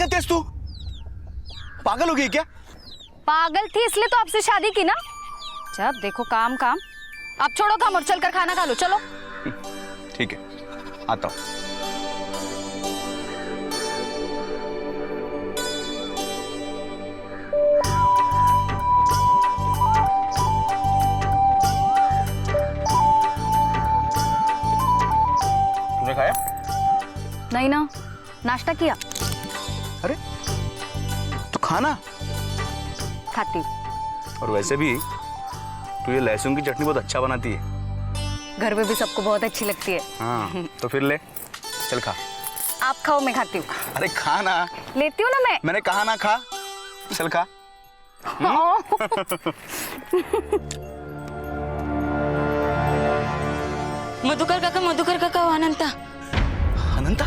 करती है तू? पागल हो गई क्या? पागल थी इसलिए तो आपसे शादी की ना। जब देखो काम काम। अब छोड़ो काम और चलकर खाना खा लो, चलो। ठीक है, आता हूं। तुमने खाया? नहीं ना, नाश्ता किया। अरे तो खाना। खाती हूँ। और वैसे भी तू ये लहसुन की चटनी बहुत अच्छा बनाती है। घर में भी सबको बहुत अच्छी लगती है। हाँ तो फिर ले, चल खा। आप खाओ, मैं खाती हूँ। अरे खा ना। लेती हूँ ना मैं। मैंने कहा ना खा, चल खा। मधुकर काका अनंता। अनंता?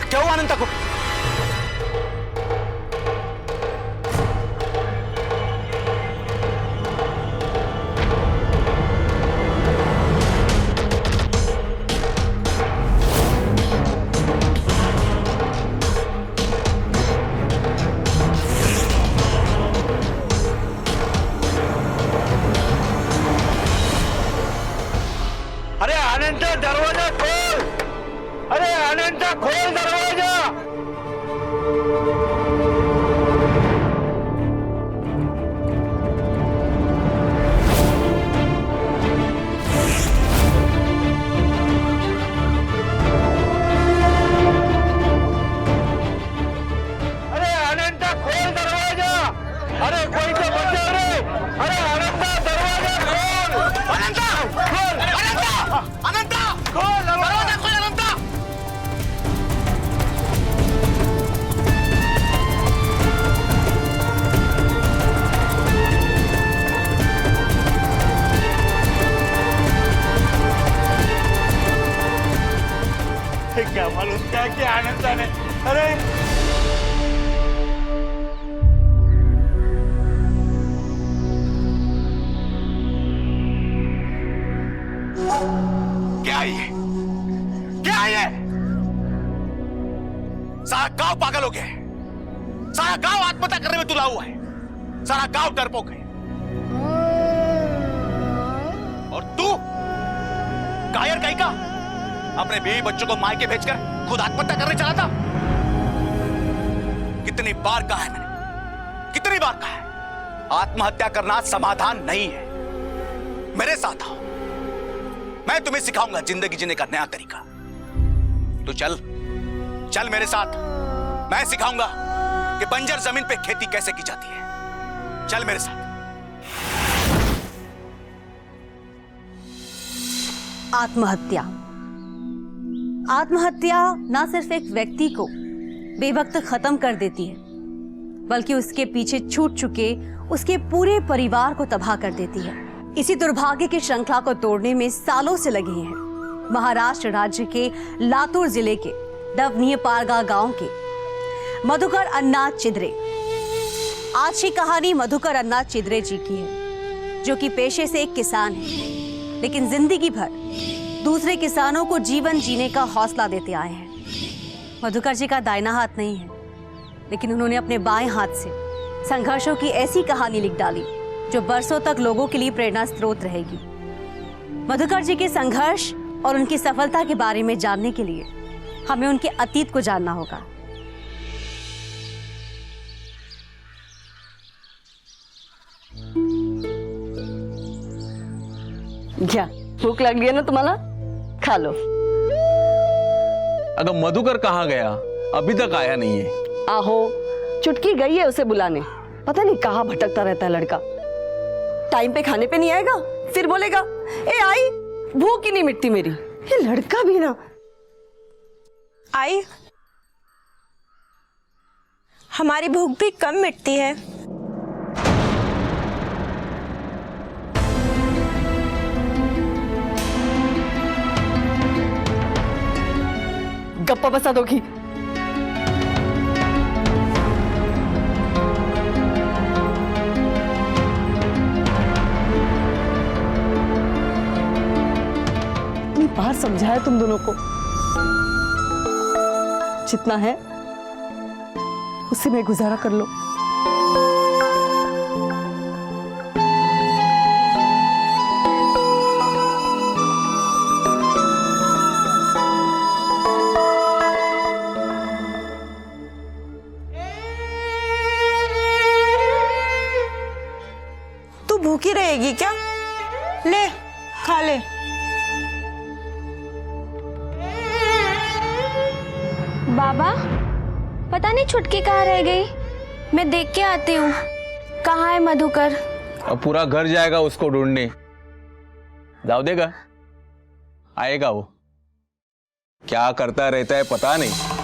क्या हुआ अनंता को? अरे अनंता दरवाजा खोल! अरे अनंता खोल दरवाजा! अरे अनंता खोल दरवाजा! अरे कोई तो बचा रे! अरे अनंता दरवाजा खोल! अनंता खोल! अनंता! अनंता खोल दरवाजा खोल अनंता! क्या मालूम क्या किया अनंता ने? अरे क्या है ये? क्या है ये? सारा गांव पागल हो गया है। सारा गांव आत्महत्या करने में तुला हुआ है। सारा गांव डरपोक है। और तू कायर कहीं का अपने बीवी बच्चों को मायके भेजकर खुद आत्महत्या करने चला था। कितनी बार कहा है मैंने, कितनी बार कहा है, आत्महत्या करना समाधान नहीं है। मेरे साथ आओ, मैं तुम्हें सिखाऊंगा जिंदगी जीने का नया तरीका। तो चल चल मेरे साथ, मैं सिखाऊंगा कि बंजर जमीन पे खेती कैसे की जाती है। चल मेरे साथ। आत्महत्या। आत्महत्या न सिर्फ एक व्यक्ति को बेवक्त खत्म कर देती है, बल्कि उसके पीछे छूट चुके उसके पूरे परिवार को तबाह कर देती है। इसी दुर्भाग्य की श्रृंखला को तोड़ने में सालों से लगे हैं महाराष्ट्र राज्य के लातूर जिले के दवनीय पारगा गांव के मधुकर अन्ना चिद्रे। आज की कहानी मधुकर अन्ना चिद्रे जी की है, जो कि पेशे से एक किसान है, लेकिन जिंदगी भर दूसरे किसानों को जीवन जीने का हौसला देते आए हैं। मधुकर जी का दाहिना हाथ नहीं है, लेकिन उन्होंने अपने बाएं हाथ से संघर्षों की ऐसी कहानी लिख डाली जो बरसों तक लोगों के लिए प्रेरणा स्रोत रहेगी। मधुकर जी के संघर्ष और उनकी सफलता के बारे में जानने के लिए हमें उनके अतीत को जानना होगा। क्या भूख लग गई ना तुम्हाला? खा लो। अगर मधुकर कहाँ गया? अभी तक आया नहीं है। आहो, चुटकी गई है उसे बुलाने। पता नहीं कहाँ भटकता रहता है लड़का। टाइम पे खाने पे नहीं आएगा, फिर बोलेगा ए आई भूख ही नहीं मिटती मेरी। ये लड़का भी ना। आई, हमारी भूख भी कम मिटती है। गप्पा बसा दोगी। इतनी बार समझाया तुम दोनों को, जितना है उसी में गुजारा कर लो। तू भूखी रहेगी क्या? ले खा ले। बाबा, पता नहीं छुटकी कहाँ रह गई। मैं देख के आती हूँ। कहाँ है मधुकर? अब पूरा घर जाएगा उसको ढूंढने। जाओ देगा, आएगा वो। क्या करता रहता है पता नहीं।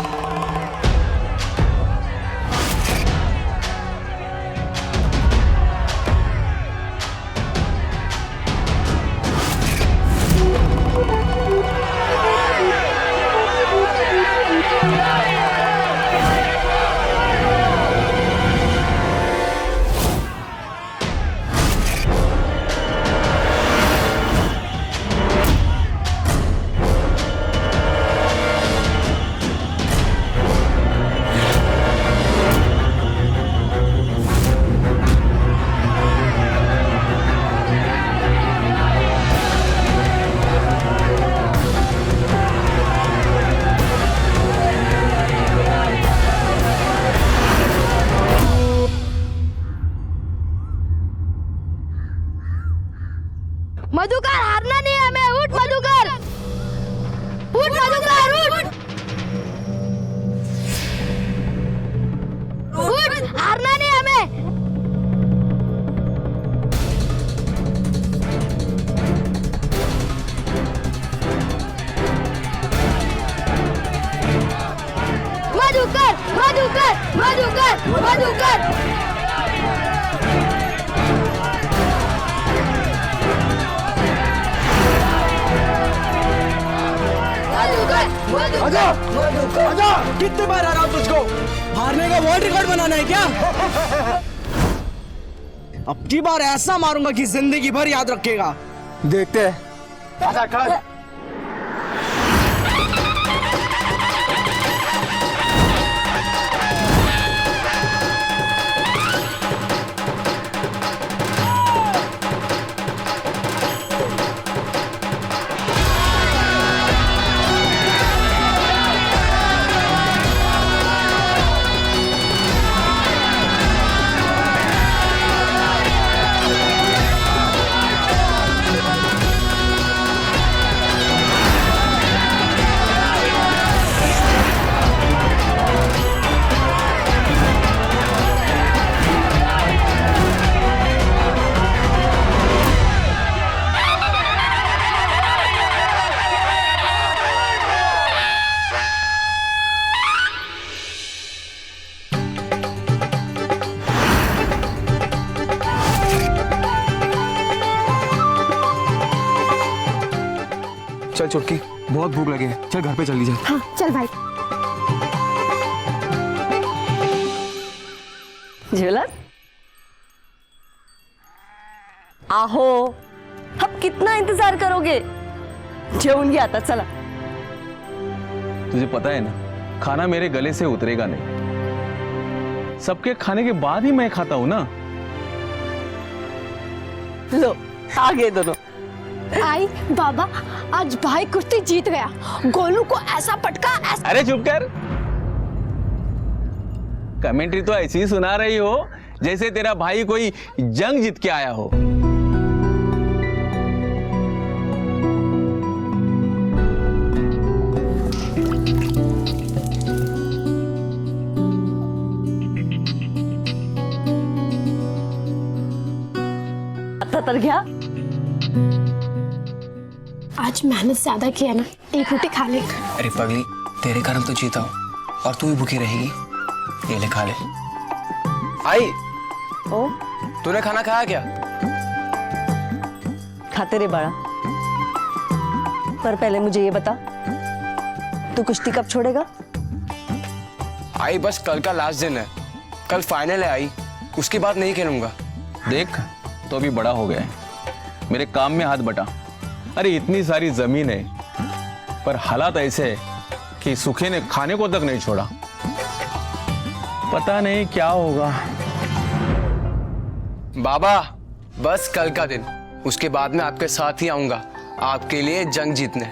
मधुकर, हारना नहीं है हमें। उठ मधुकर, उठ मधुकर, उठ उठ, हारना नहीं हमें। मधुकर मधुकर मधुकर मधुकर। आजा, आजा। कितने बार हराऊं तुझको? हारने का वर्ल्ड रिकॉर्ड बनाना है क्या? अब की बार ऐसा मारूंगा कि जिंदगी भर याद रखेगा। देखते हैं। आजा कर। चल चुटकी, बहुत भूख लगी है, चल घर पे चली जाए। हाँ चल भाई। ज्वेलर आहो, अब कितना इंतजार करोगे? जेवून घ्या आता, चला। तुझे पता है ना, खाना मेरे गले से उतरेगा नहीं। सबके खाने के बाद ही मैं खाता हूं ना। लो आ गए दोनों। आई बाबा, आज भाई कुश्ती जीत गया। गोलू को ऐसा पटका, ऐसा। अरे चुप कर। कमेंट्री तो ऐसी ही सुना रही हो जैसे तेरा भाई कोई जंग जीत के आया हो। आता तर घ्या। आज मेहनत ज्यादा किया ना, एक रोटी खा ले। अरे पगली, तेरे कारण तो जीता हूँ और तू भी भूखी रहेगी। ये ले खा ले। आई, ओ तूने खाना खाया क्या? खाते रे बाड़ा, पर पहले मुझे ये बता, तू कुश्ती कब छोड़ेगा? आई बस कल का लास्ट दिन है, कल फाइनल है आई, उसके बाद नहीं खेलूंगा। देख, तो अभी बड़ा हो गया है, मेरे काम में हाथ बटा। अरे इतनी सारी जमीन है, पर हालात ऐसे है कि सुखे ने खाने को तक नहीं छोड़ा। पता नहीं क्या होगा। बाबा बस कल का दिन, उसके बाद मैं आपके साथ ही आऊंगा आपके लिए जंग जीतने।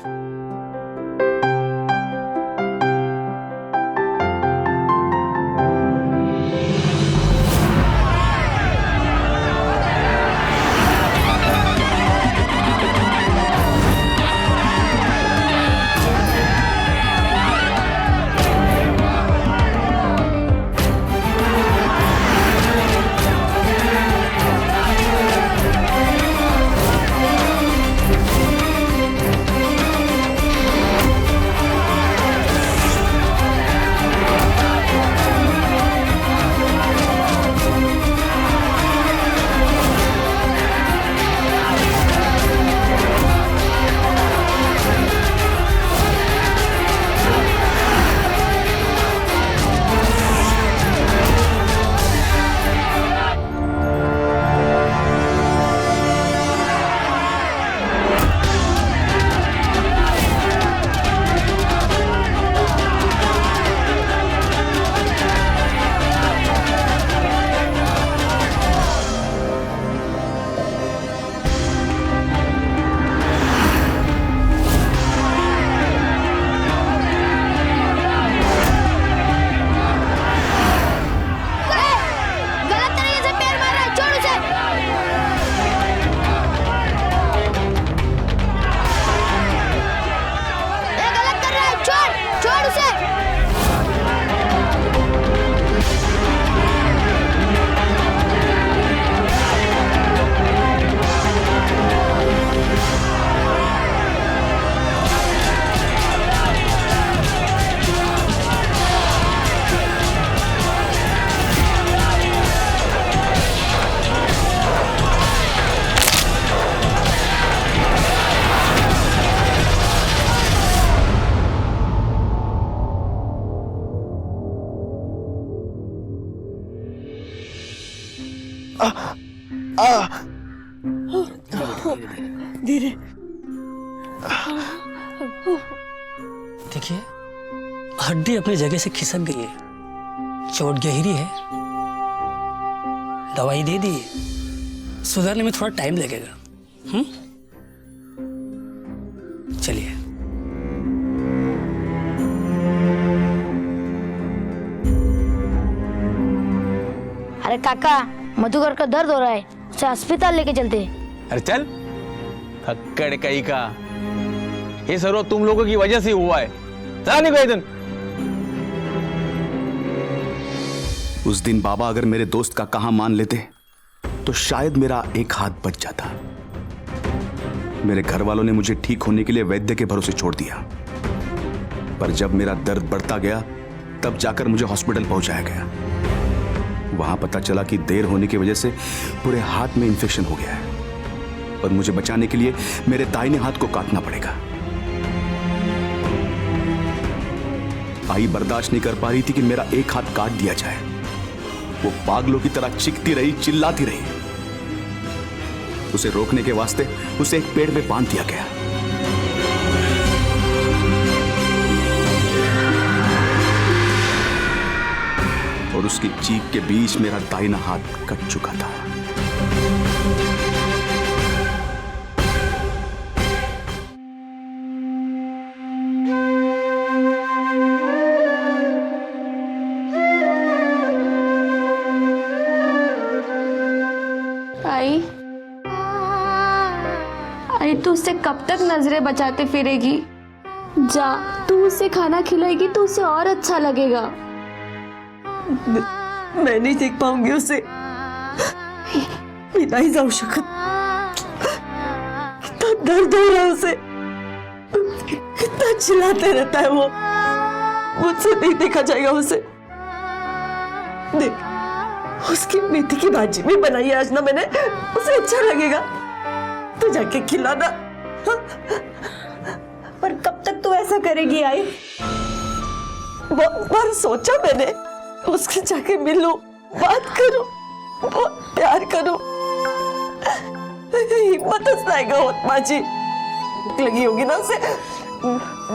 धीरे। देखिए हड्डी अपनी जगह से खिसक गई है, चोट गहरी है, दवाई दे दी है, सुधरने में थोड़ा टाइम लगेगा। चलिए। अरे काका, मधुकर का दर्द हो रहा है, उसे अस्पताल लेके चलते हैं। अरे चल थक्कड़ कहीं का, ये सर्व तुम लोगों की वजह से हुआ है। चला नहीं कोई दिन। उस दिन बाबा अगर मेरे दोस्त का कहा मान लेते तो शायद मेरा एक हाथ बच जाता। मेरे घर वालों ने मुझे ठीक होने के लिए वैद्य के भरोसे छोड़ दिया, पर जब मेरा दर्द बढ़ता गया तब जाकर मुझे हॉस्पिटल पहुंचाया गया। वहां पता चला कि देर होने की वजह से पूरे हाथ में इंफेक्शन हो गया है और मुझे बचाने के लिए मेरे दाहिने हाथ को काटना पड़ेगा। आई बर्दाश्त नहीं कर पा रही थी कि मेरा एक हाथ काट दिया जाए। वो पागलों की तरह चीखती रही, चिल्लाती रही। उसे रोकने के वास्ते उसे एक पेड़ में बांध दिया गया। और उसकी चीख के बीच मेरा दाहिना हाथ कट चुका था। आई तू उससे कब तक नजरें बचाते फिरेगी? जा, तू उसे खाना खिलाएगी तो उसे और अच्छा लगेगा। मैं नहीं देख पाऊंगी उसे, मैं नहीं जाऊ शकत। कितना दर्द हो रहा है उसे, कितना चिल्लाते रहता है वो। मुझसे नहीं देखा जाएगा उसे। देख, उसकी मेथी की भाजी भी बनाई है आज ना मैंने, उसे अच्छा लगेगा तो जाके खिलाना। पर कब तक तू ऐसा करेगी आई? बहुत बार सोचा मैंने, उसके जाके मिलूं, बात करूं, बहुत प्यार करूं। हिम्मत आएगा होत माजी, भूख लगी होगी ना उसे।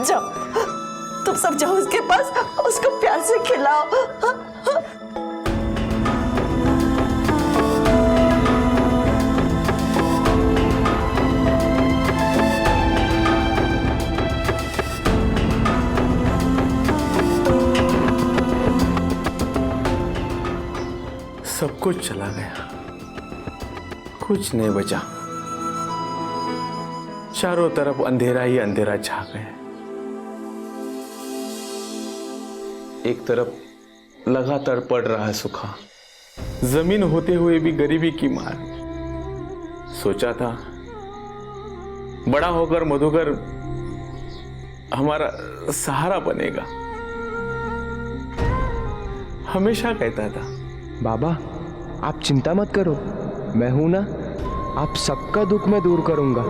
जाओ तुम सब, जाओ उसके पास, उसको प्यार से खिलाओ। कुछ चला गया, कुछ नहीं बचा। चारों तरफ अंधेरा ही अंधेरा छा गया। एक तरफ लगातार पड़ रहा है सूखा, जमीन होते हुए भी गरीबी की मार। सोचा था बड़ा होकर मधुकर हमारा सहारा बनेगा। हमेशा कहता था, बाबा आप चिंता मत करो, मैं हूं ना, आप सबका दुख मैं दूर करूंगा।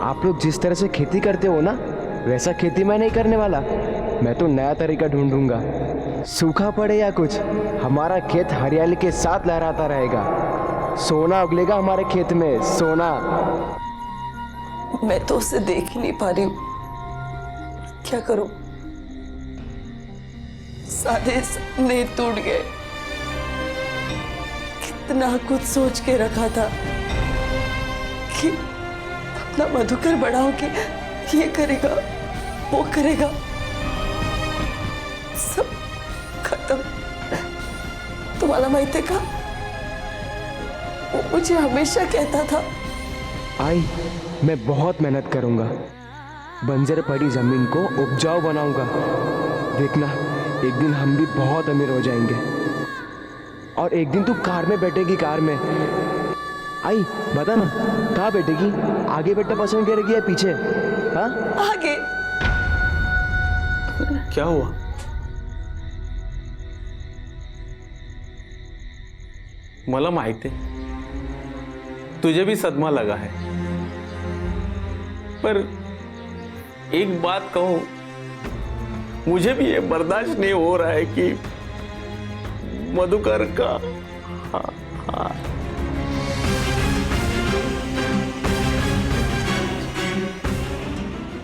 आप लोग जिस तरह से खेती करते हो ना, वैसा खेती मैं नहीं करने वाला। मैं तो नया तरीका ढूंढूंगा। सूखा पड़े या कुछ, हमारा खेत हरियाली के साथ लहराता रहेगा। सोना उगलेगा हमारे खेत में, सोना। मैं तो उसे देख ही नहीं पा रही हूँ, क्या करूं? सारे सपने टूट गए। कितना कुछ सोच के रखा था कि अपना मधुकर बड़ा होके ये करेगा, वो करेगा, सब खत्म। तुम्हाला माहिती है का, वो मुझे हमेशा कहता था, आई मैं बहुत मेहनत करूंगा, बंजर पड़ी जमीन को उपजाऊ बनाऊंगा। देखना एक दिन हम भी बहुत अमीर हो जाएंगे। और एक दिन तू कार में बैठेगी, कार में। आई बता ना, कहाँ बैठेगी? आगे बैठना पसंद करेगी या पीछे? हाँ आगे। क्या हुआ? मला माहिती आहे तुझे भी सदमा लगा है, पर एक बात कहूं, मुझे भी ये बर्दाश्त नहीं हो रहा है कि मधुकर का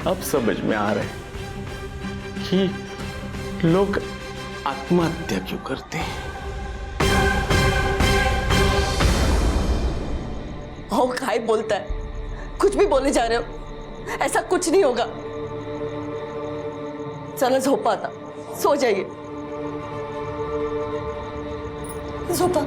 अब समझ में आ रहा है कि लोग आत्महत्या क्यों करते हैं। ओ काय बोलता है, कुछ भी बोले जा रहे हो, ऐसा कुछ नहीं होगा। चलो झोपा आता, सो जाइए, झोपा।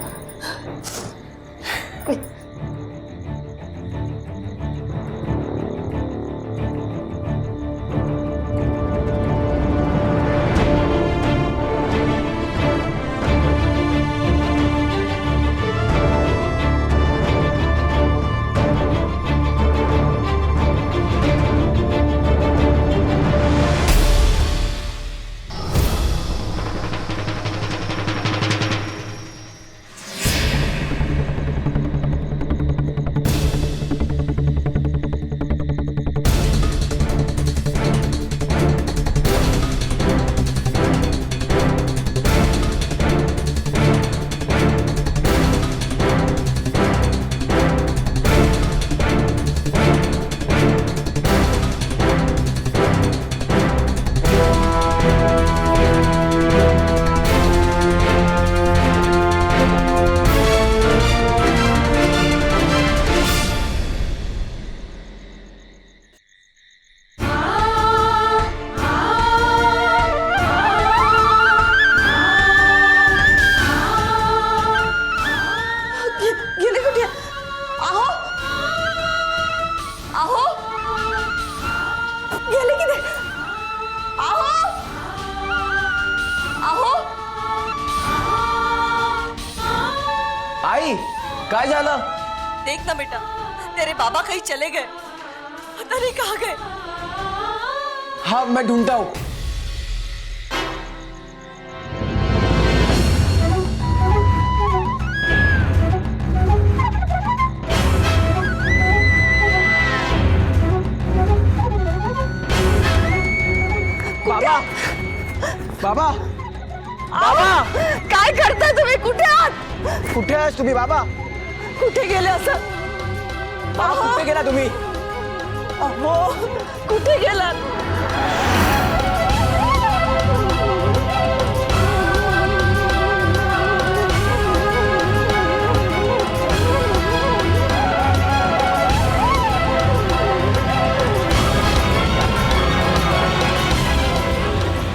काय झालं? देख ना बेटा, तेरे बाबा कहीं चले गए, पता नहीं कहाँ गए। हाँ मैं ढूंढता हूँ। बाबा बाबा बाबा काय करता तुम्ही? कुठे आहात? कुठे आहेस तुम्ही बाबा? कुठे गेले असं? बाबा कुठे गेला तुम्ही? अहो, कुठे गेलात?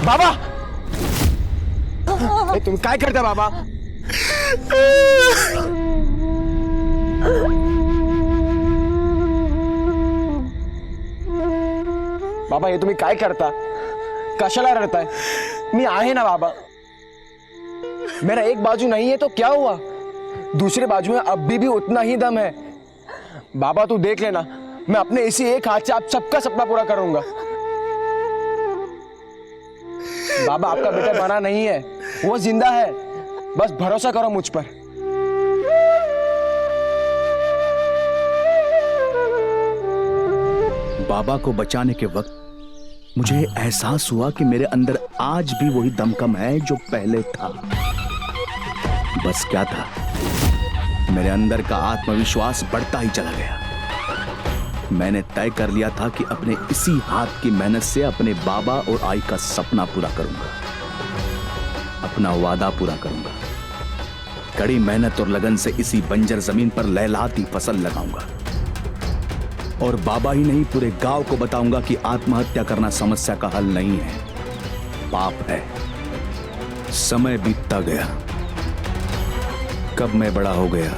बाबा तुम्ही काय करता बाबा? बाबा हे तुम्ही काय करता? कशाला रडताय? मी आहे ना बाबा. मेरा एक बाजू नहीं है तो क्या हुआ? दूसरे बाजू में अब भी उतना ही दम है. बाबा तू देख लेना, मैं अपने इसी एक हाथ से आप सबका सपना पूरा करूंगा. बाबा आपका बेटा मरा नहीं है, वो जिंदा है. बस भरोसा करो मुझ पर. बाबा को बचाने के वक्त मुझे एहसास हुआ कि मेरे अंदर आज भी वही दमकम है जो पहले था. बस क्या था, मेरे अंदर का आत्मविश्वास बढ़ता ही चला गया. मैंने तय कर लिया था कि अपने इसी हाथ की मेहनत से अपने बाबा और आई का सपना पूरा करूंगा, अपना वादा पूरा करूंगा. कड़ी मेहनत और लगन से इसी बंजर जमीन पर लहलहाती फसल लगाऊंगा. और बाबा ही नहीं, पूरे गांव को बताऊंगा कि आत्महत्या करना समस्या का हल नहीं है, पाप है. समय बीतता गया. कब मैं बड़ा हो गया,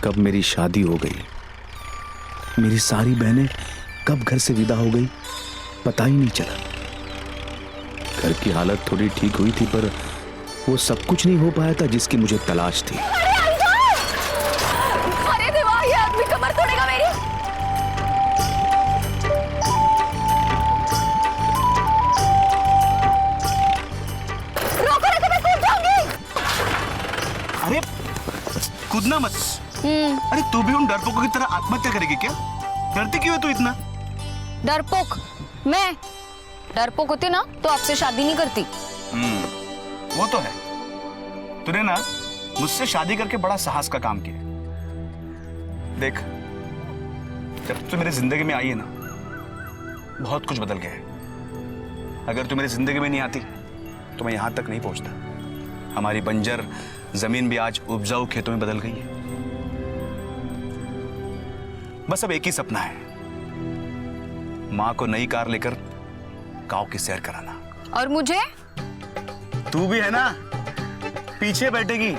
कब मेरी शादी हो गई, मेरी सारी बहनें कब घर से विदा हो गई, पता ही नहीं चला. घर की हालत थोड़ी ठीक हुई थी, पर वो सब कुछ नहीं हो पाया था जिसकी मुझे तलाश थी. अरे देवा, ये आदमी कमर तोड़ेगा मेरी. रोको ना, मैं कूद जाऊंगी. अरे कूदना मत. अरे तू भी उन डरपोकों की तरह आत्महत्या करेगी क्या? डरती क्यों है तू इतना? डरपोक? मैं डरपोक होती ना तो आपसे शादी नहीं करती. वो तो है. तूने ना मुझसे शादी करके बड़ा साहस का काम किया. देख, जब तू मेरी जिंदगी में आई है ना, बहुत कुछ बदल गया है. अगर तू मेरी जिंदगी में नहीं आती तो मैं यहां तक नहीं पहुंचता. हमारी बंजर जमीन भी आज उपजाऊ खेतों में बदल गई है. बस अब एक ही सपना है, मां को नई कार लेकर गांव की सैर कराना. और मुझे? तू भी है ना, पीछे बैठेगी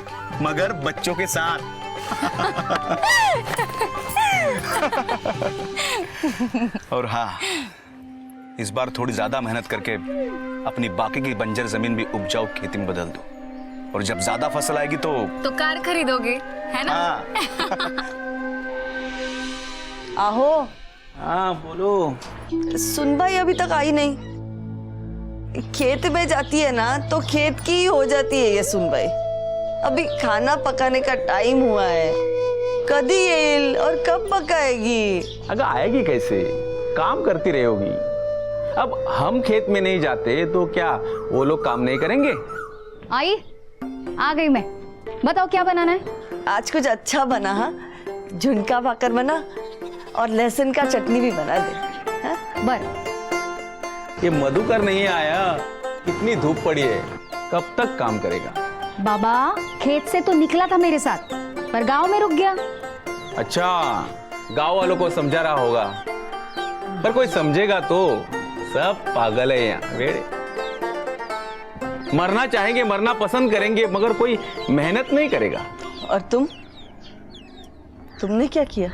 मगर बच्चों के साथ. और हाँ, इस बार थोड़ी ज्यादा मेहनत करके अपनी बाकी की बंजर जमीन भी उपजाऊ खेती में बदल दो. और जब ज्यादा फसल आएगी तो कार खरीदोगे, है ना? आहो. हाँ बोलो. सुनबाई अभी तक आई नहीं. खेत में जाती है ना तो खेत की ही हो जाती है ये सुनबाई. अभी खाना पकाने का टाइम हुआ है. कभी येल और कब पकाएगी? अगर आएगी कैसे, काम करती रहेगी. अब हम खेत में नहीं जाते तो क्या वो लोग काम नहीं करेंगे? आई, आ गई मैं. बताओ क्या बनाना है? आज कुछ अच्छा बना. हाँ, झुनका भाकर बना और लहसुन का चटनी भी बना दे. हाँ? बर. ये मधुकर नहीं आया, इतनी धूप पड़ी है, कब तक काम करेगा? बाबा खेत से तो निकला था मेरे साथ, पर गांव में रुक गया. अच्छा, गांव वालों को समझा रहा होगा, पर कोई समझेगा तो? सब पागल है यहाँ बेड़े. मरना चाहेंगे, मरना पसंद करेंगे, मगर कोई मेहनत नहीं करेगा. और तुमने क्या किया?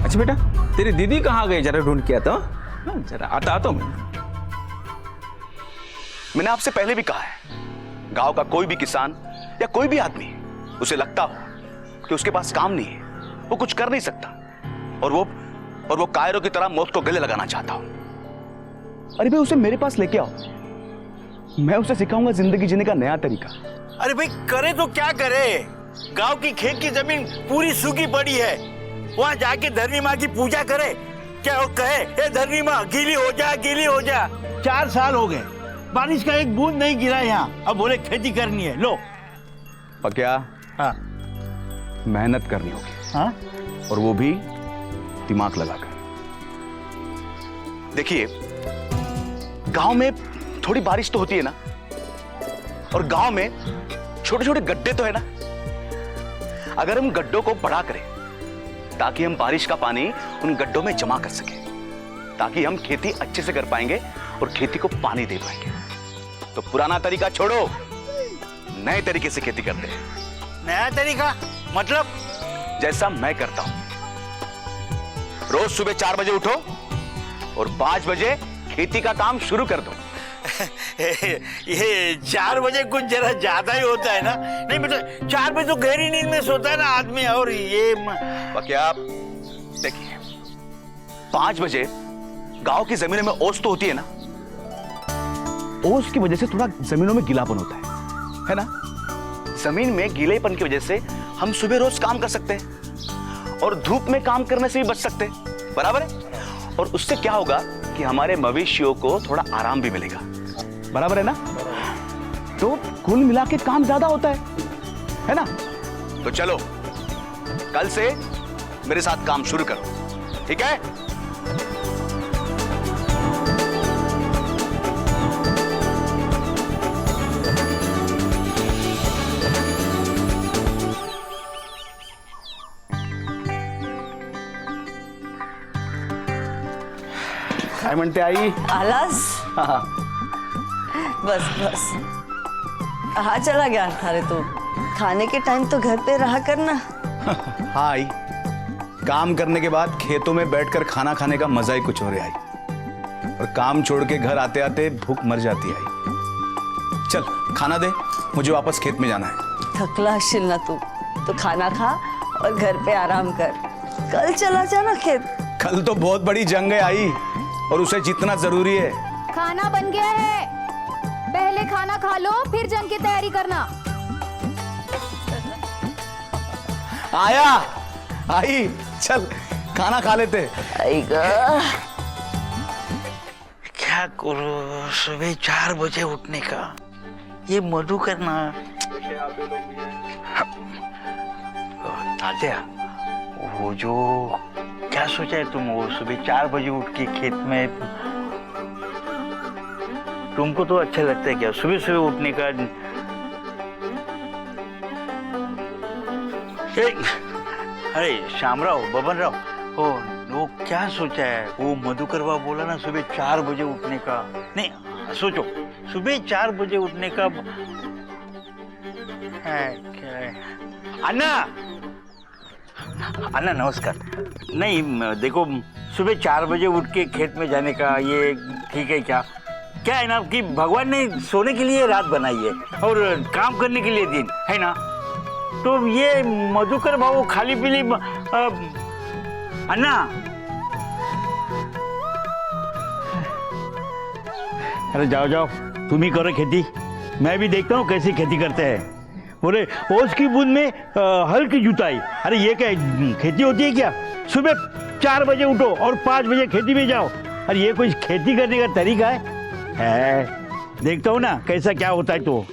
अच्छा बेटा, तेरी दीदी कहाँ गई? जरा ढूंढ के आता. जरा आता हूं. मैंने आपसे पहले भी कहा है, गांव का कोई भी किसान या कोई भी आदमी उसे लगता हो कि उसके पास काम नहीं है, वो कुछ कर नहीं सकता, और वो कायरों की तरह मौत को गले लगाना चाहता हो. अरे भाई, उसे मेरे पास लेके आओ, मैं उसे सिखाऊंगा जिंदगी जीने का नया तरीका. अरे भाई, करे तो क्या करे? गांव की खेत की जमीन पूरी सूखी पड़ी है. वहाँ जाके धरनी माँ की पूजा करे, क्या वो कहे, ए धरनी माँ गीली हो जा, गीली हो जा. 4 साल हो गए, बारिश का एक बूंद नहीं गिरा यहाँ. अब बोले खेती करनी है. लो. और क्या? हाँ, मेहनत करनी होगी. हाँ, और वो भी दिमाग लगाकर. देखिए, गांव में थोड़ी बारिश तो होती है ना, और गांव में छोटे छोटे गड्ढे तो है ना. अगर हम गड्ढों को बड़ा करें ताकि हम बारिश का पानी उन गड्ढों में जमा कर सके, ताकि हम खेती अच्छे से कर पाएंगे और खेती को पानी दे पाएंगे. तो पुराना तरीका छोड़ो, नए तरीके से खेती करते हैं। नया तरीका मतलब? जैसा मैं करता हूं। रोज सुबह 4 बजे उठो और 5 बजे खेती का काम शुरू कर दो। ये 4 बजे कुछ जरा ज्यादा ही होता है ना? नहीं मतलब 4 बजे तो गहरी नींद में सोता है ना आदमी। और ये क्या देखिए, 5 बजे गांव की जमीनों में ओस तो होती है ना, ओस की वजह से थोड़ा जमीनों में गीलापन होता है ना? जमीन में गीलेपन की वजह से हम सुबह रोज काम कर सकते हैं और धूप में काम करने से भी बच सकते हैं, बराबर है? और उससे क्या होगा कि हमारे मवेशियों को थोड़ा आराम भी मिलेगा, बराबर है ना? तो कुल मिला के काम ज्यादा होता है ना? तो चलो कल से मेरे साथ काम शुरू करो, ठीक है? काय म्हणते आई? आलास? बस बस, कहाँ चला गया था रे तू? खाने के टाइम तो घर पे रहा करना। हाँ आई, काम करने के बाद खेतों में बैठकर खाना खाने का मजा ही कुछ और है आई। और काम छोड़ के घर आते आते भूख मर जाती है आई। चल खाना दे, मुझे वापस खेत में जाना है। थकला हशील ना तू, तो खाना खा और घर पे आराम कर। कल चला जाना खेत। कल तो बहुत बड़ी जंग है आई, और उसे जीतना जरूरी है। खाना बन गया है, पहले खाना खा लो फिर जंग की तैयारी करना। आया आई, चल खाना खा लेते। क्या करूं, सुबह 4 बजे उठने का, ये मधु करना। तात्या, वो जो क्या सोचा है तुम, वो सुबह 4 बजे उठ के खेत में, तुमको तो अच्छा लगता है क्या सुबह सुबह उठने का? अरे श्यामराव, बबनराव, वो क्या सोचा है? वो मधुकर बाबू बोला ना सुबह 4 बजे उठने का। नहीं सोचो, सुबह 4 बजे उठने का है क्या है? अन्ना, अन्ना नमस्कार। नहीं देखो, सुबह 4 बजे उठ के खेत में जाने का ये ठीक है क्या? क्या है ना कि भगवान ने सोने के लिए रात बनाई है और काम करने के लिए दिन है ना? तो ये मधुकर बाबू खाली पीली अन्ना, अरे जाओ जाओ, तुम ही करो खेती, मैं भी देखता हूँ कैसी खेती करते हैं। बोले ओस की बूंद में हल की जुताई। अरे ये क्या खेती होती है क्या? सुबह 4 बजे उठो और 5 बजे खेती में जाओ। अरे ये कोई खेती करने का तरीका है? देखता हूँ ना कैसा क्या होता है। तो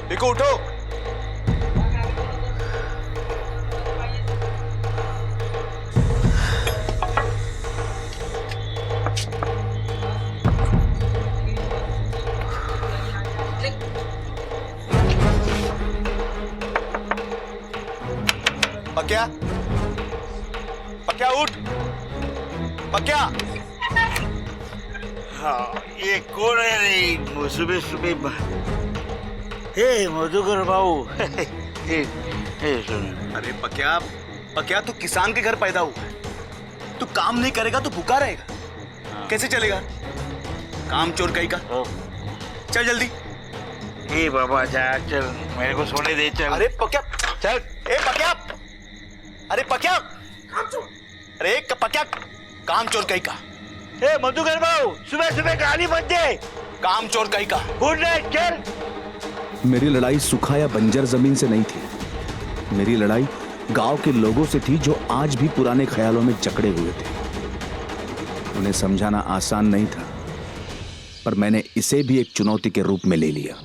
देखो उठो। पक्या, पक्या उठ, पक्या। हाँ, ये कौन है रे सुबह सुबह? हे मधुकर बाबू, सुन। अरे पक्या, पक्या तू किसान के घर पैदा हुआ है, तू काम नहीं करेगा तो भूखा रहेगा, कैसे चलेगा? काम चोर कहीं का। चल जल्दी। ए बाबा जा, चल मेरे को सोने दे, चल। अरे पक्या चल। ए पक्या, अरे पक्या, अरे पक्या, काम चोर कहीं का। ए मधुकर बाबू, सुबह सुबह गाली मत दे, काम चोर कहीं का। गुड नाइट, चल। मेरी लड़ाई सुखा या बंजर जमीन से नहीं थी, मेरी लड़ाई गांव के लोगों से थी जो आज भी पुराने ख्यालों में जकड़े हुए थे। उन्हें समझाना आसान नहीं था, पर मैंने इसे भी एक चुनौती के रूप में ले लिया।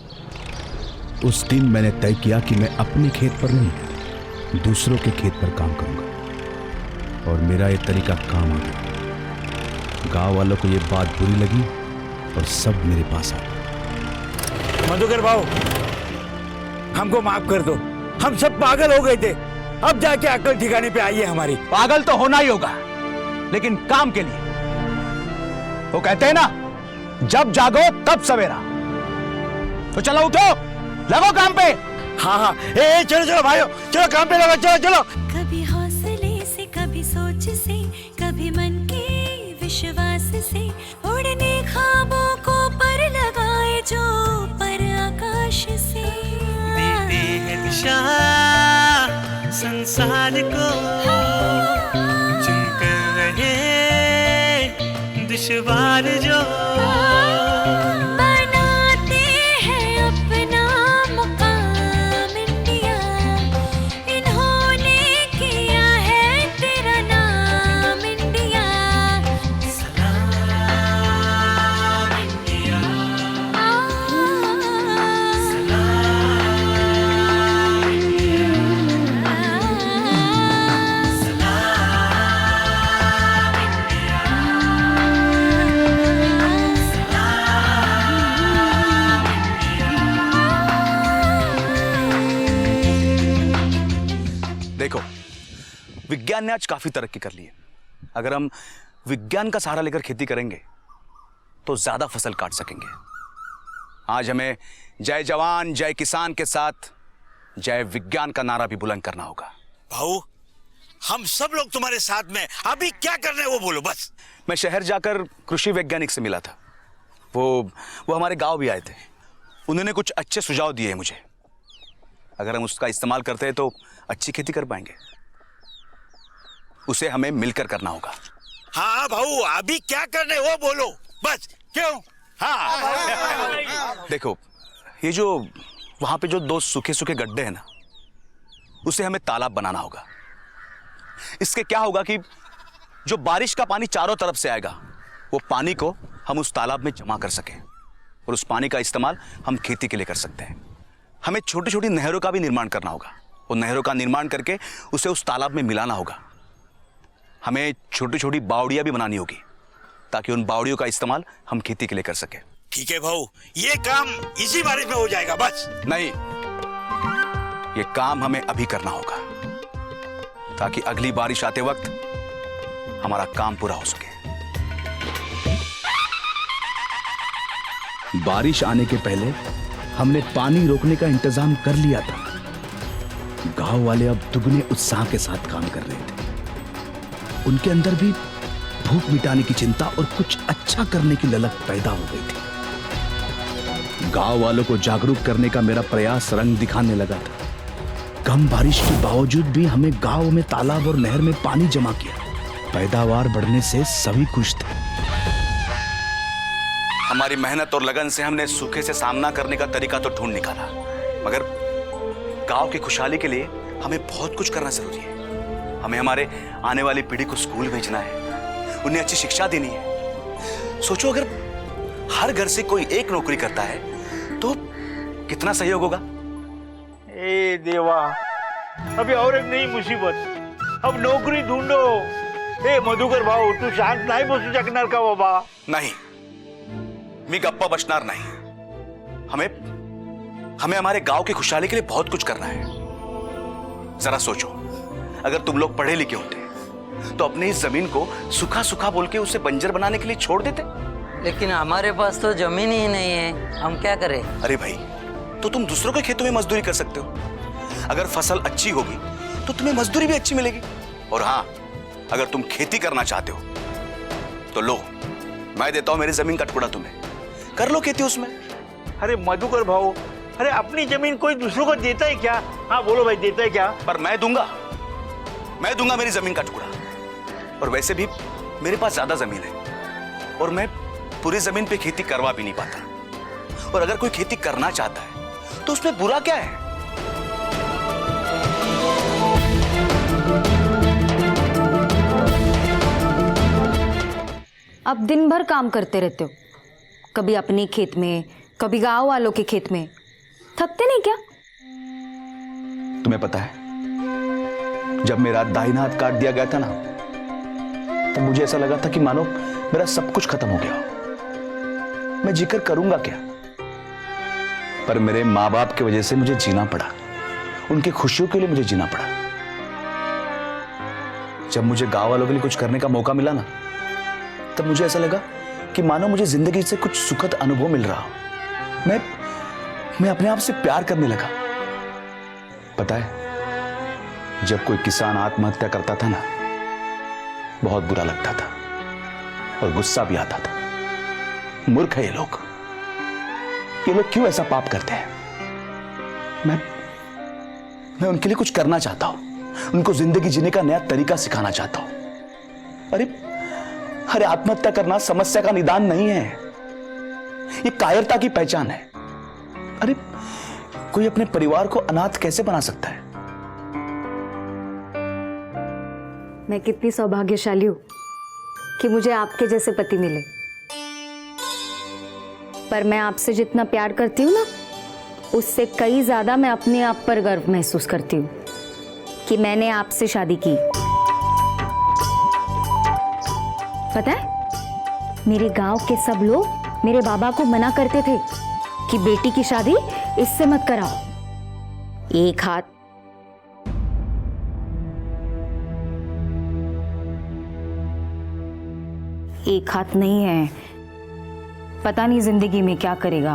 उस दिन मैंने तय किया कि मैं अपने खेत पर नहीं, दूसरों के खेत पर काम करूंगा, और मेरा यह तरीका काम आ गया। गांव वालों को यह बात बुरी लगी और सब मेरे पास आ गए। मधुकर भाऊ, हमको माफ कर दो, हम सब पागल हो गए थे, अब जाके अकल ठिकाने पे आई है हमारी। पागल तो होना ही होगा, लेकिन काम के लिए। वो कहते हैं ना, जब जागो तब सवेरा। तो चलो उठो, लगो काम पे। हाँ हाँ, चलो चलो भाइयों, चलो काम पे लगो, चलो चलो। कभी हौसले से, कभी सोच से, कभी मन के विश्वास से, उड़ने ख्वाबों को पर लगाए जो पर आकाश से। देते हैं दिशा संसार को, चुनकर रहे दुश्वार जो, बनाते हैं अपना मुकाम इंडिया, इन्होंने किया है तेरा नाम इंडिया। सलाम इंडिया, देखो, विज्ञान ने आज काफी तरक्की कर ली है। अगर हम विज्ञान का सहारा लेकर खेती करेंगे तो ज्यादा फसल काट सकेंगे। आज हमें जय जवान जय किसान के साथ जय विज्ञान का नारा भी बुलंद करना होगा। भाऊ, हम सब लोग तुम्हारे साथ में, अभी क्या करना है वो बोलो बस। मैं शहर जाकर कृषि वैज्ञानिक से मिला था। वो हमारे गांव भी आए थे। उन्होंने कुछ अच्छे सुझाव दिए हैं मुझे। अगर हम उसका इस्तेमाल करते हैं तो अच्छी खेती कर पाएंगे। उसे हमें मिलकर करना होगा। हाँ भाऊ, अभी क्या करना है वो बोलो बस। क्यों? हाँ। देखो, ये जो वहां पे जो 2 सूखे सूखे गड्ढे हैं ना, उसे हमें तालाब बनाना होगा। इसके क्या होगा कि जो बारिश का पानी चारों तरफ से आएगा, वो पानी को हम उस तालाब में जमा कर सकें और उस पानी का इस्तेमाल हम खेती के लिए कर सकते हैं। हमें छोटी छोटी नहरों का भी निर्माण करना होगा। उन नहरों का निर्माण करके उसे उस तालाब में मिलाना होगा। हमें छोटी छोटी बावड़ियां भी बनानी होगी ताकि उन बावड़ियों का इस्तेमाल हम खेती के लिए कर सकें। ठीक है भाऊ, ये काम इसी बारिश में हो जाएगा बस। नहीं, ये काम हमें अभी करना होगा ताकि अगली बारिश आते वक्त हमारा काम पूरा हो सके। बारिश आने के पहले हमने पानी रोकने का इंतजाम कर लिया था। गांव वाले अब दुगने उत्साह के साथ काम कर रहे थे। उनके अंदर भी भूख मिटाने की चिंता और कुछ अच्छा करने की ललक पैदा हो गई थी। गांव वालों को जागरूक करने का मेरा प्रयास रंग दिखाने लगा था। कम बारिश के बावजूद भी हमें गांव में तालाब और नहर में पानी जमा किया। पैदावार बढ़ने से सभी खुश थे। हमारी मेहनत और लगन से हमने सूखे से सामना करने का तरीका तो ढूंढ निकाला, मगर गांव की खुशहाली के लिए हमें बहुत कुछ करना जरूरी है। हमें हमारे आने वाली पीढ़ी को स्कूल भेजना है, उन्हें अच्छी शिक्षा देनी है। सोचो, अगर हर घर से कोई एक नौकरी करता है तो कितना सहयोग होगा। ए देवा, अभी और एक नई मुसीबत, अब नौकरी ढूंढो। ए मधुकर भाऊ, तू शांत नाही बसू शकणार का बाबा? नहीं, मी गप्पा बचणार नहीं। हमें हमारे गांव की खुशहाली के लिए बहुत कुछ करना है। जरा सोचो, अगर तुम लोग पढ़े लिखे होते तो अपनी इस जमीन को सूखा सूखा बोल के उसे बंजर बनाने के लिए छोड़ देते। लेकिन हमारे पास तो जमीन ही नहीं है, हम क्या करें? अरे भाई, तो तुम दूसरों के खेतों में मजदूरी कर सकते हो। अगर फसल अच्छी होगी तो तुम्हें मजदूरी भी अच्छी मिलेगी। और हाँ, अगर तुम खेती करना चाहते हो तो लो, मैं देता हूं मेरी जमीन का टुकड़ा, तुम्हें कर लो खेती उसमें। अरे मधुकर भाऊ, अरे अपनी जमीन कोई दूसरों को देता है क्या? हाँ बोलो भाई, देता है क्या? पर मैं दूंगा मेरी जमीन का टुकड़ा। और वैसे भी मेरे पास ज्यादा जमीन है और मैं पूरी जमीन पे खेती करवा भी नहीं पाता। और अगर कोई खेती करना चाहता है तो उसमें बुरा क्या है? आप दिन भर काम करते रहते हो, कभी अपने खेत में, कभी गांव वालों के खेत में। थकते नहीं क्या? तुम्हें पता है, जब मेरा दाहिना हाथ काट दिया गया था ना, तो मुझे ऐसा लगा था कि मानो मेरा सब कुछ खत्म हो गया। मैं जिक्र करूंगा क्या? पर मेरे माँ बाप की वजह से मुझे जीना पड़ा, उनकी खुशियों के लिए मुझे जीना पड़ा। जब मुझे गांव वालों के लिए कुछ करने का मौका मिला ना, तब मुझे ऐसा लगा कि मानो मुझे जिंदगी से कुछ सुखद अनुभव मिल रहा हो। मैं अपने आप से प्यार करने लगा। पता है, जब कोई किसान आत्महत्या करता था ना, बहुत बुरा लगता था और गुस्सा भी आता था। मूर्ख है ये लोग क्यों ऐसा पाप करते हैं? मैं उनके लिए कुछ करना चाहता हूं, उनको जिंदगी जीने का नया तरीका सिखाना चाहता हूं। अरे आत्महत्या करना समस्या का निदान नहीं है, ये कायरता की पहचान है। अरे कोई अपने परिवार को अनाथ कैसे बना सकता है? मैं कितनी सौभाग्यशाली हूं कि मुझे आपके जैसे पति मिले। पर मैं आपसे जितना प्यार करती हूँ ना, उससे कई ज्यादा मैं अपने आप पर गर्व महसूस करती हूँ कि मैंने आपसे शादी की। पता है, मेरे गांव के सब लोग मेरे बाबा को मना करते थे कि बेटी की शादी इससे मत कराओ। एक हाथ नहीं है, पता नहीं जिंदगी में क्या करेगा।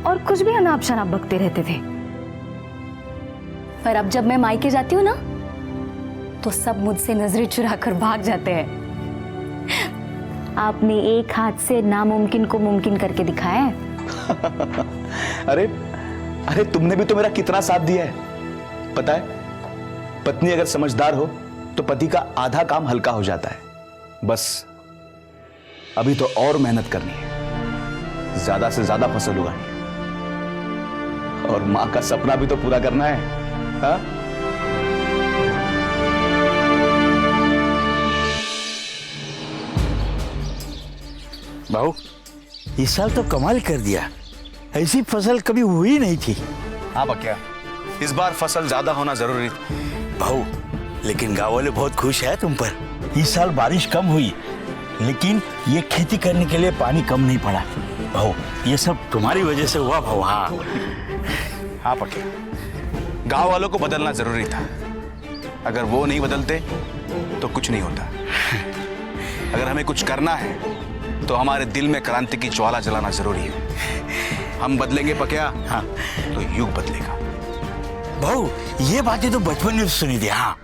और कुछ भी अनाप शनाप बकते रहते थे। पर अब जब मैं मायके जाती हूँ ना, तो सब मुझसे नजरें चुराकर भाग जाते हैं। आपने एक हाथ से नामुमकिन को मुमकिन करके दिखाया है। अरे तुमने भी तो मेरा कितना साथ दिया है। पता है, पत्नी अगर समझदार हो तो पति का आधा काम हल्का हो जाता है। बस अभी तो और मेहनत करनी है, ज्यादा से ज्यादा फसल उगानी है, और मां का सपना भी तो पूरा करना है। हा? बहू, इस साल तो कमाल कर दिया, ऐसी फसल कभी हुई नहीं थी। हाँ बकिया, इस बार फसल ज्यादा होना जरूरी थी। बहू, लेकिन गांव वाले बहुत खुश है तुम पर। इस साल बारिश कम हुई, लेकिन ये खेती करने के लिए पानी कम नहीं पड़ा। बहू, ये सब तुम्हारी वजह से हुआ बहू। हाँ बकिया, गांव वालों को बदलना जरूरी था। अगर वो नहीं बदलते तो कुछ नहीं होता। अगर हमें कुछ करना है तो हमारे दिल में क्रांति की ज्वाला जलाना जरूरी है। हम बदलेंगे पकिया, हाँ, तो युग बदलेगा। बहू, ये बातें तो बचपन में सुनी थी। हाँ,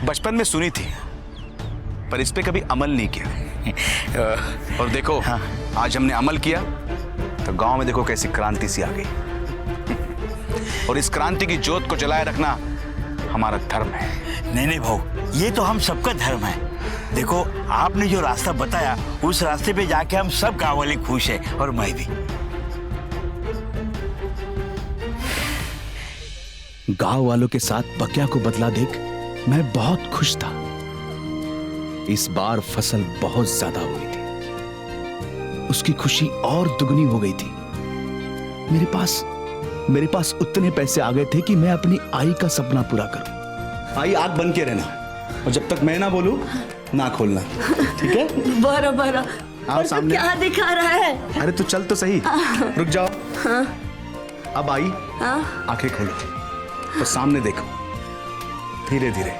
बचपन में सुनी थी, पर इस पे कभी अमल नहीं किया। और देखो, हाँ, आज हमने अमल किया तो गांव में देखो कैसी क्रांति सी आ गई। और इस क्रांति की ज्योत को जलाए रखना हमारा धर्म है। नहीं भाऊ, ये तो हम सबका धर्म है। देखो, आपने जो रास्ता बताया, उस रास्ते पे जाके हम सब गांव वाले खुश हैं, और मैं भी। गांव वालों के साथ बकिया को बदला देख मैं बहुत खुश था। इस बार फसल बहुत ज्यादा हुई थी, उसकी खुशी और दुगनी हो गई थी। मेरे पास उतने पैसे आ गए थे कि मैं अपनी आई का सपना पूरा करूं। आई, आग बंद के रहना, और जब तक मैं ना बोलूं ना खोलना, ठीक है? बराबर। आओ सामने। क्या दिखा रहा है? अरे तू चल तो सही, रुक जाओ। हाँ। अब आई, हाँ? आंखें खोलो तो सामने देखो, धीरे धीरे।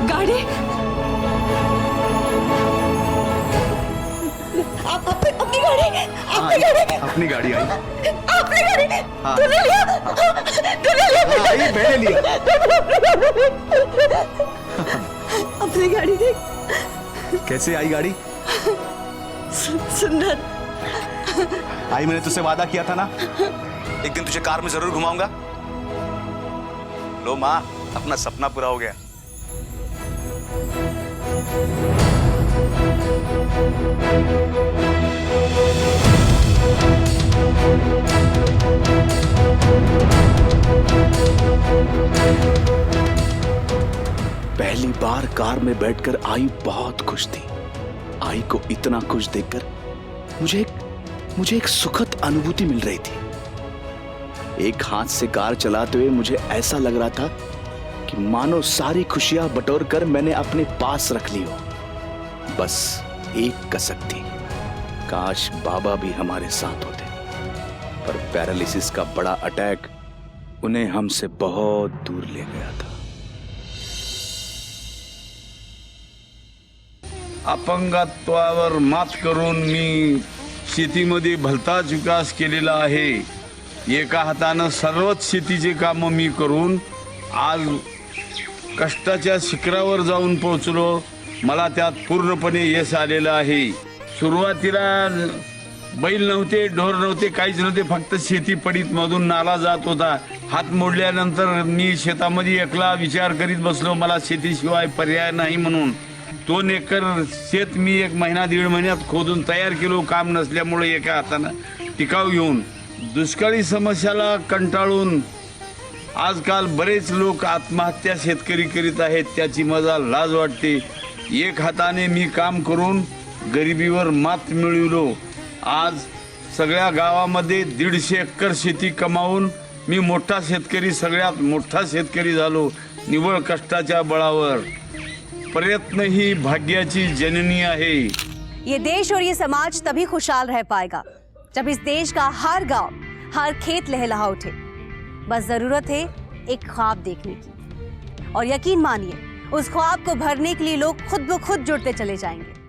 गाड़ी, अपनी गाड़ी, अपनी गाड़ी आई। अपनी गाड़ी, हाँ। तूने लिया? आई, मैंने लिया। अपनी गाड़ी देख। कैसे आई गाड़ी? सुंदर। आई, मैंने तुझसे वादा किया था ना, एक दिन तुझे कार में जरूर घुमाऊंगा। लो माँ, अपना सपना पूरा हो गया। पहली बार कार में बैठकर आई बहुत खुश थी। आई को इतना खुश देखकर मुझे एक सुखद अनुभूति मिल रही थी। एक हाथ से कार चलाते हुए मुझे ऐसा लग रहा था कि मानो सारी खुशियां बटोर कर मैंने अपने पास रख ली हो। बस एक कसक थी, काश बाबा भी हमारे साथ होते, पर पैरालिसिस का बड़ा अटैक उन्हें हमसे बहुत दूर ले गया था। अपंगत्वावर मात करून मी शेतीमध्ये भलताच विकास केलेला आहे। एका हातानं सर्वच शेतीचे काम मी करून आज कष्टाच्या शिखरावर जाऊन पोहोचलो। मला त्यात पूर्णपणे यश आलेलं आहे। सुरुवातीला बैल नव्हते, ढोर नव्हते, काहीच नव्हते, फक्त शेती पडीत मधून नाला जात होता। हात मोडल्यानंतर मी शेतामध्ये एकला विचार करीत बसलो, मला शेतीशिवाय पर्याय नाही म्हणून। 2 एकर शेत मी 1 महिना 1.5 महिन्यात खोदून तयार केलो, काम नसल्यामुळे एका हातानं टिकाव घेऊन। दुष्काळी समस्याला कंटाळून आजकाल बरेच लोक आत्महत्या शेतकरी करीत आहेत, त्याची मला लाज वाटते। एक हाताने मी काम करून गरिबीवर मात मिळविलो। आज सगळ्या गावामध्ये 150 एकर शेती कमावून मी मोठा शेतकरी, सगळ्यात मोठा शेतकरी झालो, निव्वळ कष्टाच्या बळावर। प्रयत्न ही भाग्याची जननी आहे। ये देश और ये समाज तभी खुशहाल रह पाएगा जब इस देश का हर गांव, हर खेत लहलहा उठे। बस जरूरत है एक ख्वाब देखने की, और यकीन मानिए उस ख्वाब को भरने के लिए लोग खुद ब खुद जुड़ते चले जाएंगे।